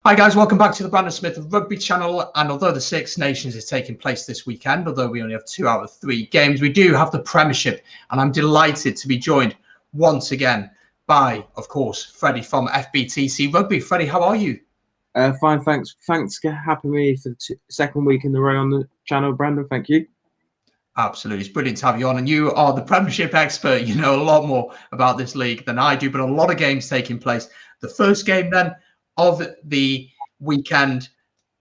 Hi guys, welcome back to the Brandon Smith Rugby channel. And although the Six Nations is taking place this weekend, although we only have 2 out of 3 games, we do have the Premiership, and I'm delighted to be joined once again by, of course, Freddie from FBTC Rugby. Freddie, how are you? Fine, thanks. Thanks for having me for the second week in the row on the channel, Brandon. Thank you. Absolutely. It's brilliant to have you on. And you are the Premiership expert. You know a lot more about this league than I do, but a lot of games taking place. The first game then of the weekend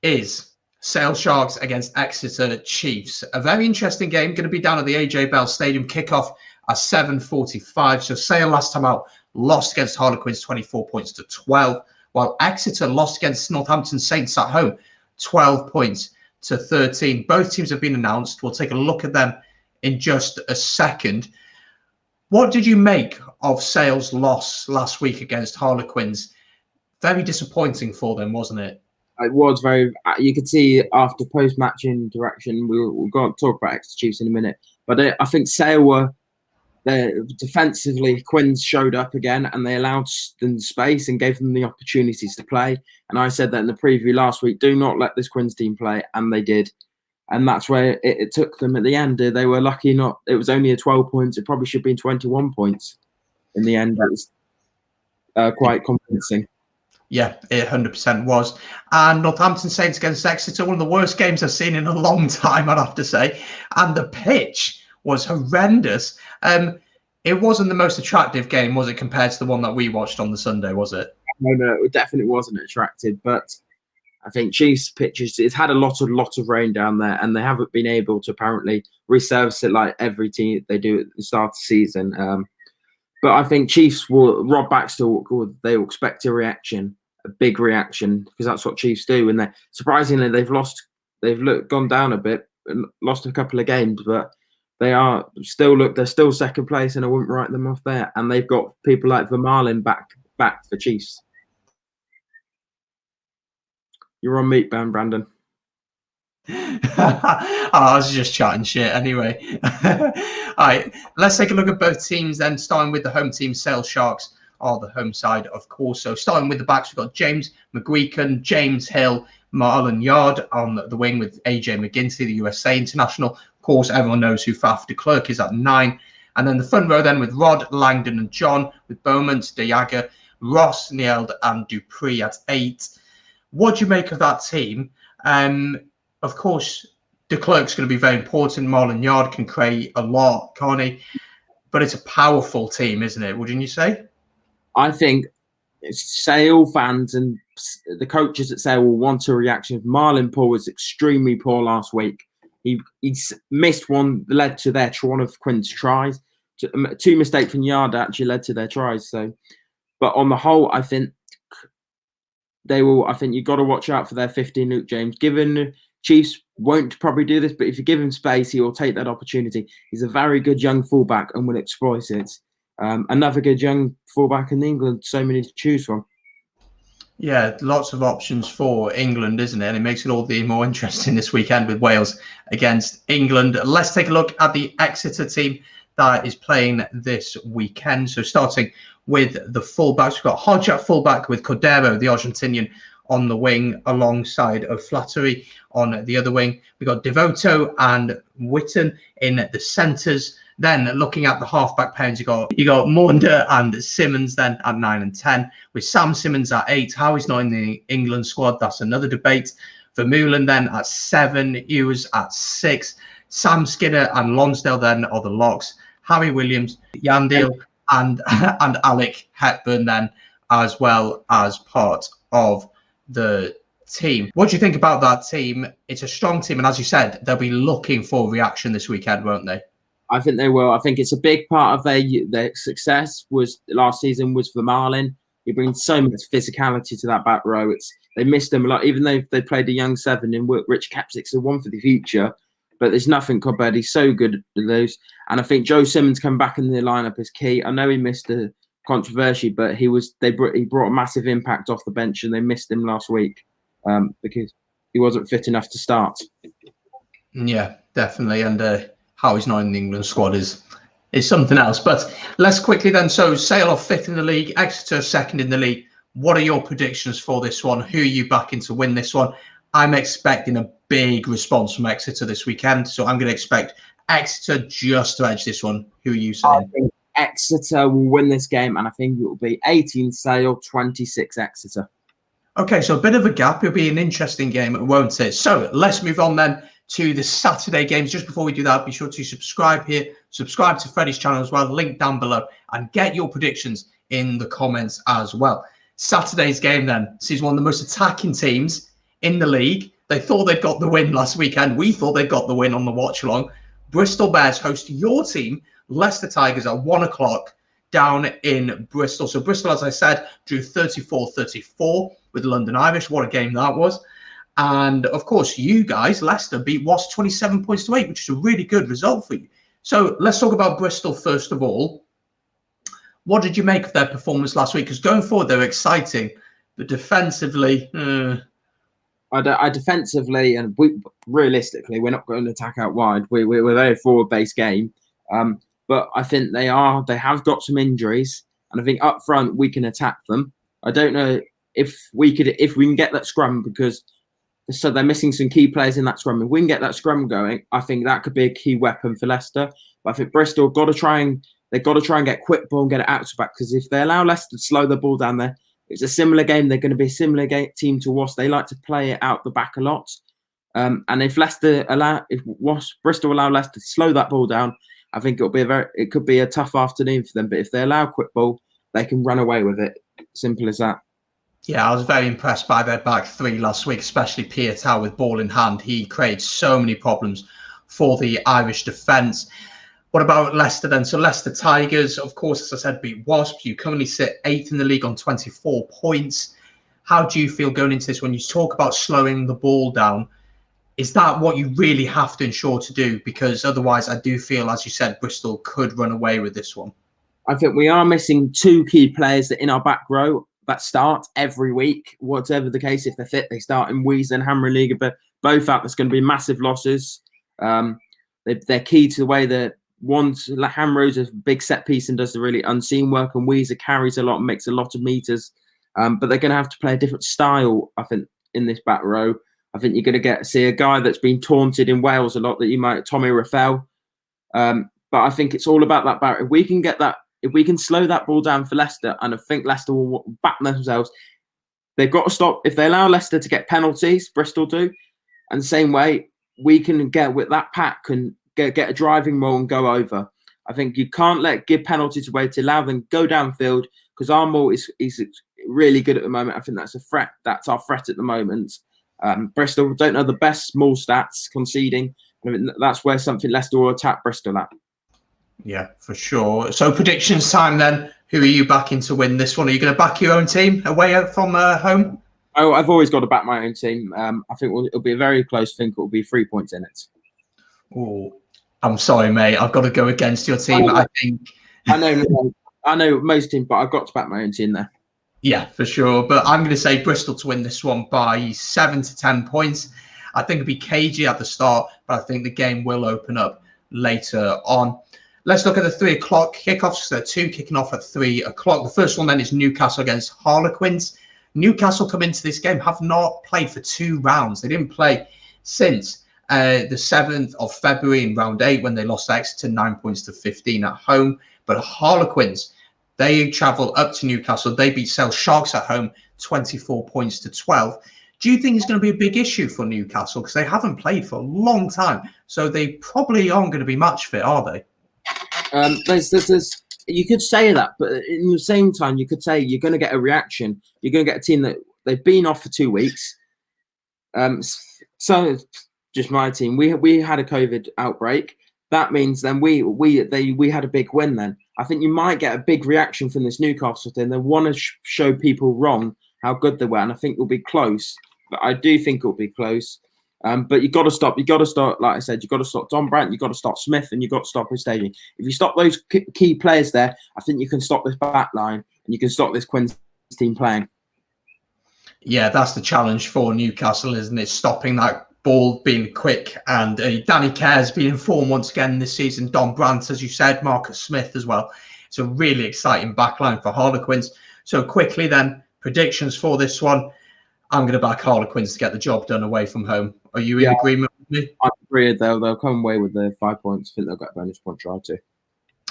is Sale Sharks against Exeter Chiefs. A very interesting game, going to be down at the AJ Bell Stadium. Kickoff at 7:45. So Sale last time out lost against Harlequins 24 points to 12, while Exeter lost against Northampton Saints at home 12 points to 13. Both teams have been announced. We'll take a look at them in just a second. What did you make of Sale's loss last week against Harlequins? Very disappointing for them, wasn't it? It was very. You could see after post-match interaction, we're going to talk about Exeter Chiefs in a minute. But I think Sale were defensively. Quins showed up again, and they allowed them space and gave them the opportunities to play. And I said that in the preview last week: do not let this Quins team play, and they did. And that's where it took them at the end. They were lucky not. It was only a 12 points. It probably should have been 21 points. In the end, it was quite convincing. Yeah, it 100% was. And Northampton Saints against Exeter, one of the worst games I've seen in a long time, I'd have to say. And the pitch was horrendous. It wasn't the most attractive game, was it, compared to the one that we watched on the Sunday, was it? No, it definitely wasn't attractive. But I think Chiefs pitches, it's had a lot of rain down there, and they haven't been able to apparently resurface it like every team they do at the start of the season. But I think Chiefs will, Rob Baxter, they will expect a reaction, a big reaction, because that's what Chiefs do. And surprisingly, they've gone down a bit and lost a couple of games, but they're still second place, and I wouldn't write them off there. And they've got people like Vermaelen back for Chiefs. You're on mute, Brandon. I was just chatting shit anyway. All right, let's take a look at both teams then, starting with the home team. Sale Sharks are the home side, of course. So starting with the backs, we've got James McGuican, James Hill, Marlon Yard on the wing with AJ McGinty, the USA international. Of course, everyone knows who Faf de Klerk is at 9. And then the front row then with Rod, Langdon and John, with Beaumont, De Jager, Ross, Nield and Dupree at 8. What do you make of that team? Of course, de Klerk's going to be very important. Marlon Yard can create a lot, can't he? But it's a powerful team, isn't it? Wouldn't you say? I think Sale fans and the coaches at Sale will want a reaction. Marlon Paul was extremely poor last week. He missed one, led to one of Quint's tries. 2 mistakes from Yard actually led to their tries. So, but on the whole, I think they will. I think you've got to watch out for their 15 Luke James. Given Chiefs won't probably do this, but if you give him space, he will take that opportunity. He's a very good young fullback and will exploit it. Another good young fullback in England, so many to choose from. Yeah, lots of options for England, isn't it? And it makes it all the more interesting this weekend with Wales against England. Let's take a look at the Exeter team that is playing this weekend. So starting with the fullbacks, we've got Hodge at fullback with Cordero, the Argentinian, on the wing alongside of Flattery on the other wing. We've got Devoto and Witten in the centres. Then looking at the halfback pairings, you got Maunda and Simmons then at 9 and 10, with Sam Simmons at 8. How he's not in the England squad, that's another debate. Vermeulen then at 7, Hughes at 6, Sam Skinner and Lonsdale then are the locks. Harry Williams, Yandil and Alec Hepburn then as well as part of the team. What do you think about that team? It's a strong team, and as you said, they'll be looking for reaction this weekend, won't they? I think they will. I think it's a big part of their success was last season was Vermaelen. He brings so much physicality to that back row. They missed him a lot, even though they played a young 7 in Rich Capsick's the one for the future. But there's nothing compared. He's so good at those. And I think Joe Simmons coming back in the lineup is key. I know he missed a controversy, but he brought a massive impact off the bench, and they missed him last week because he wasn't fit enough to start. Yeah, definitely. And how he's not in the England squad is something else. But let's quickly then. So Sale are 5th in the league, Exeter 2nd in the league, What are your predictions for this one? Who are you backing to win this one? I'm expecting a big response from Exeter this weekend, so I'm going to expect Exeter just to edge this one. Who are you saying? I think Exeter will win this game, and I think it will be 18 Sale, 26 Exeter. Okay, so a bit of a gap. It'll be an interesting game, won't it? So let's move on then to the Saturday games. Just before we do that, be sure to subscribe here, subscribe to Freddie's channel as well, link down below, and get your predictions in the comments as well. Saturday's game then sees one of the most attacking teams in the league. They thought they'd got the win last weekend. We thought they'd got the win on the watch along. Bristol Bears host your team, Leicester Tigers, at 1 o'clock down in Bristol. So Bristol, as I said, drew 34-34 with the London Irish. What a game that was. And of course, you guys, Leicester, beat Wasps 27 points to 8, which is a really good result for you. So let's talk about Bristol first of all. What did you make of their performance last week? Because going forward, they were exciting, but defensively... I defensively, and realistically, we're not going to attack out wide. We're a very forward-based game. But I think they have got some injuries, and I think up front we can attack them. I don't know if we can get that scrum, because so they're missing some key players in that scrum. If we can get that scrum going, I think that could be a key weapon for Leicester. But I think Bristol got to try and get quick ball and get it out to back, because if they allow Leicester to slow the ball down there, it's a similar game. They're going to be a similar team to Wasps. They like to play it out the back a lot. And if Bristol allow Leicester to slow that ball down, I think it could be a tough afternoon for them. But if they allow quick ball, they can run away with it. Simple as that. Yeah, I was very impressed by their back three last week, especially Pietau with ball in hand. He created so many problems for the Irish defence. What about Leicester then? So Leicester Tigers, of course, as I said, beat Wasps. You currently sit 8th in the league on 24 points. How do you feel going into this when you talk about slowing the ball down? Is that what you really have to ensure to do? Because otherwise, I do feel, as you said, Bristol could run away with this one. I think we are missing two key players in our back row that start every week. Whatever the case, if they're fit, they start in Weezer and Hammerliga, but both out. There's going to be massive losses. They're key to the way that Hamro's a big set piece and does the really unseen work, and Weezer carries a lot and makes a lot of meters. But they're going to have to play a different style, I think, in this back row. I think you're going to see a guy that's been taunted in Wales a lot, Tommy Raffel. But I think it's all about that back. If we can slow that ball down for Leicester, and I think Leicester will back themselves, they've got to stop. If they allow Leicester to get penalties, Bristol do, and the same way, we can get with that pack and get a driving maul and go over. I think you can't give penalties away to allow them go downfield, because our maul is really good at the moment. I think that's a threat. That's our threat at the moment. Bristol don't know the best maul stats, conceding. I mean, that's where something Leicester will attack Bristol at. Yeah, for sure. So predictions time then. Who are you backing to win this one? Are you going to back your own team away from home? Oh, I've always got to back my own team. I think it'll be a very close. I think it'll be 3 points in it. Oh, I'm sorry, mate. I've got to go against your team. I think. I know most teams, but I've got to back my own team there. Yeah, for sure. But I'm going to say Bristol to win this one by 7 to 10 points. I think it'll be cagey at the start, but I think the game will open up later on. Let's look at the 3 o'clock kickoffs. There are 2 kicking off at 3 o'clock. The first one then is Newcastle against Harlequins. Newcastle come into this game, have not played for 2 rounds. They didn't play since the 7th of February in round 8 when they lost Exeter 9 points to 15 at home. But Harlequins, they travel up to Newcastle. They beat Sale Sharks at home 24 points to 12. Do you think it's going to be a big issue for Newcastle? Because they haven't played for a long time. So they probably aren't going to be match fit, are they? You could say that, but in the same time, you could say you're going to get a reaction. You're going to get a team that they've been off for 2 weeks. So just my team, we had a COVID outbreak. That means then we had a big win. Then I think you might get a big reaction from this Newcastle thing. They want to show people wrong how good they were, and I think it'll be close. But I do think it'll be close. But you got to stop. You got to start. Like I said, you got to stop Don Brandt. You got to stop Smith, and you got to stop his staging. If you stop those key players there, I think you can stop this back line, and you can stop this Quins team playing. Yeah, that's the challenge for Newcastle, isn't it? Stopping that ball being quick. And Danny Kerr's been in form once again this season. Don Brandt, as you said, Marcus Smith as well. It's a really exciting backline for Harlequins. So quickly then, predictions for this one. I'm going to back Harlequins to get the job done away from home. Are you in agreement with me? I agree. They'll come away with the 5 points. I think they'll get a bonus point try to.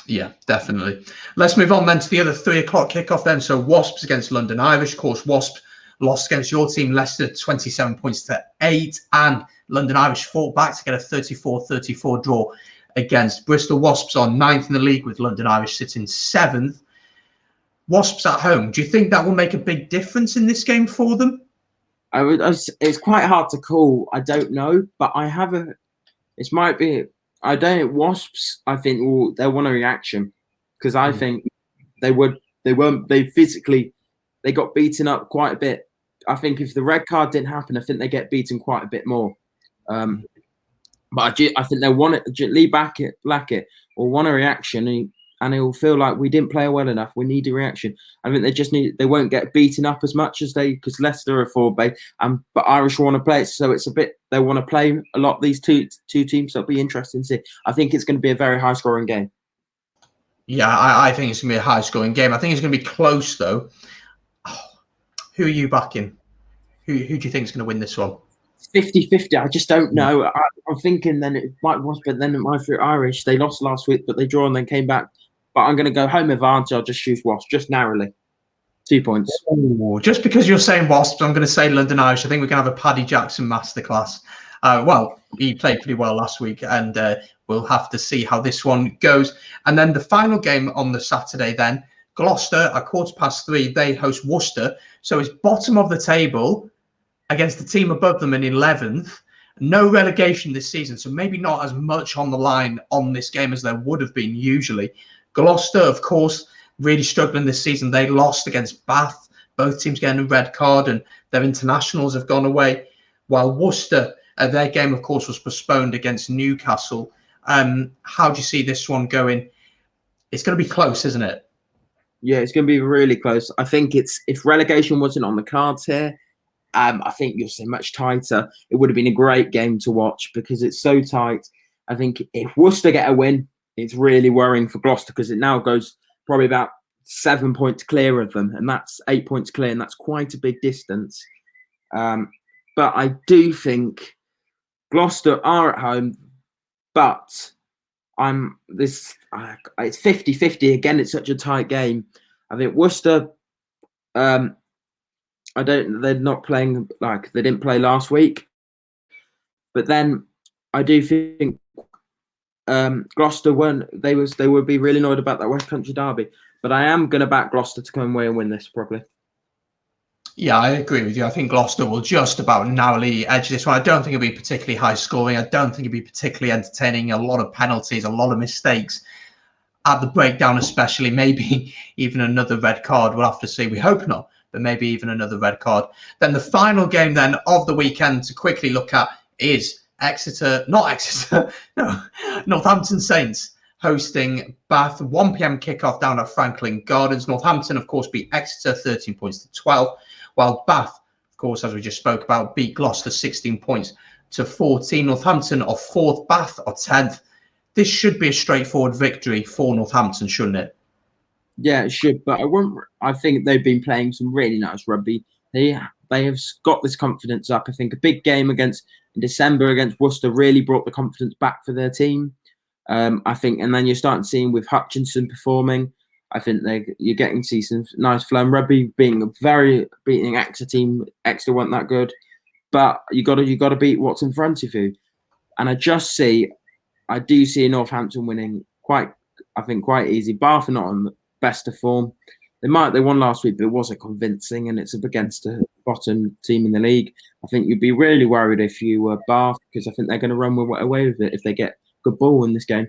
Yeah, definitely. Let's move on then to the other 3 o'clock kickoff then. So Wasps against London Irish. Of course, Wasps lost against your team, Leicester, 27 points to 8. And London Irish fought back to get a 34-34 draw against Bristol. Wasps are 9th in the league with London Irish sitting 7th. Wasps at home. Do you think that will make a big difference in this game for them? It's quite hard to call. I don't know, but I have a. It might be. I don't. Wasps. I think they'll want a reaction because I think they would. They weren't. They physically. They got beaten up quite a bit. I think if the red card didn't happen, I think they get beaten quite a bit more. But I think they want it. Lee Blackett will want a reaction, and it will feel like we didn't play well enough. We need a reaction. I think they just need. They won't get beaten up as much as because Leicester are forward bay, but Irish want to play it, so it's a bit. They want to play a lot. These two teams, so it'll be interesting to see. I think it's going to be a very high scoring game. Yeah, I think it's going to be a high scoring game. I think it's going to be close though. Who are you backing? Who do you think is going to win this one? 50-50. I just don't know. I'm thinking then it might was, but then it might be Irish. They lost last week, but they drew and then came back. But I'm going to go home advantage. I'll just choose Wasps, just narrowly. 2 points. Ooh, just because you're saying Wasps, I'm going to say London Irish. I think we're going to have a Paddy Jackson masterclass. Well, he played pretty well last week, and we'll have to see how this one goes. And then the final game on the Saturday then, Gloucester at 3:15, they host Worcester. So it's bottom of the table against the team above them in 11th. No relegation this season, so maybe not as much on the line on this game as there would have been usually. Gloucester, of course, really struggling this season. They lost against Bath. Both teams getting a red card, and their internationals have gone away. While Worcester, their game, of course, was postponed against Newcastle. How do you see this one going? It's going to be close, isn't it? Yeah, it's going to be really close. I think if relegation wasn't on the cards here, I think you'll see much tighter. It would have been a great game to watch because it's so tight. I think if Worcester get a win, it's really worrying for Gloucester because it now goes probably about 7 points clear of them, and that's 8 points clear, and that's quite a big distance. But I do think Gloucester are at home, but it's 50-50 again. It's such a tight game. I think Worcester. They're not playing like they didn't play last week, but then I do think Gloucester weren't. They would be really annoyed about that West Country derby. But I am going to back Gloucester to come away and win this probably. Yeah, I agree with you. I think Gloucester will just about narrowly edge this one. I don't think it'll be particularly high scoring. I don't think it'll be particularly entertaining. A lot of penalties, a lot of mistakes at the breakdown, especially. Maybe even another red card. We'll have to see. We hope not, but maybe even another red card. Then the final game then of the weekend to quickly look at is Northampton Saints hosting Bath. 1 p.m. kickoff down at Franklin Gardens. Northampton, of course, beat Exeter 13 points to 12, while Bath, of course, as we just spoke about, beat Gloucester 16 points to 14. Northampton are 4th, Bath are 10th. This should be a straightforward victory for Northampton, shouldn't it? Yeah, it should, but I think they've been playing some really nice rugby. They have got this confidence up. I think a big game in December against Worcester really brought the confidence back for their team. I think, and then you're starting to see with Hutchinson performing. I think you're getting to see some nice flow. And rugby beating Exeter team. Exeter weren't that good, but you got to beat what's in front of you. And I do see Northampton winning quite easy. Bath are not on the best of form. They won last week, but it wasn't convincing, and it's up against a bottom team in the league. I think you'd be really worried if you were Bath because I think they're going to run away with it if they get good ball in this game.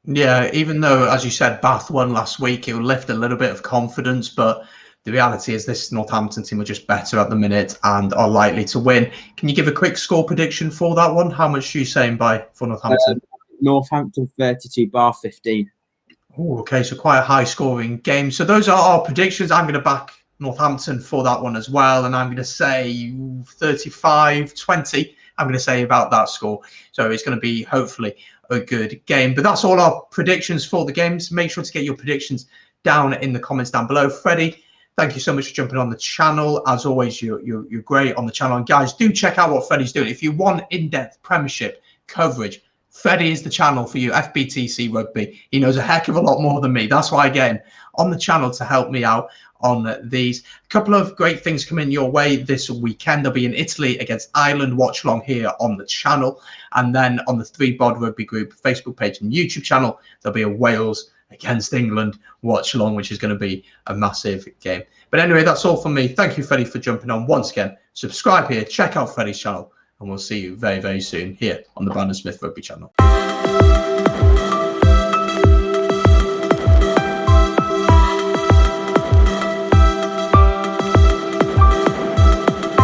Yeah, even though, as you said, Bath won last week, it will lift a little bit of confidence, but the reality is this Northampton team are just better at the minute and are likely to win. Can you give a quick score prediction for that one? How much are you saying for Northampton? Northampton 32, Bath 15. Oh, okay, so quite a high-scoring game. So those are our predictions. I'm going to back Northampton for that one as well, and I'm going to say 35-20. I'm going to say about that score. So it's going to be hopefully a good game. But that's all our predictions for the games. Make sure to get your predictions down in the comments down below. Freddie, Thank you so much for jumping on the channel. As always, you're great on the channel. And guys, do check out what Freddie's doing. If you want in-depth Premiership coverage, Freddie is the channel for you. FBTC Rugby. He knows a heck of a lot more than me. That's why I get him on the channel to help me out on these. A couple of great things coming your way this weekend. There'll be in Italy against Ireland watch along here on the channel. And then on the 3bod Rugby Group Facebook page and YouTube channel, there'll be a Wales against England watch along, which is going to be a massive game. But anyway, that's all from me. Thank you, Freddie, for jumping on once again. Subscribe here, check out Freddie's channel, and we'll see you very, very soon here on the Brandon Smith Rugby channel.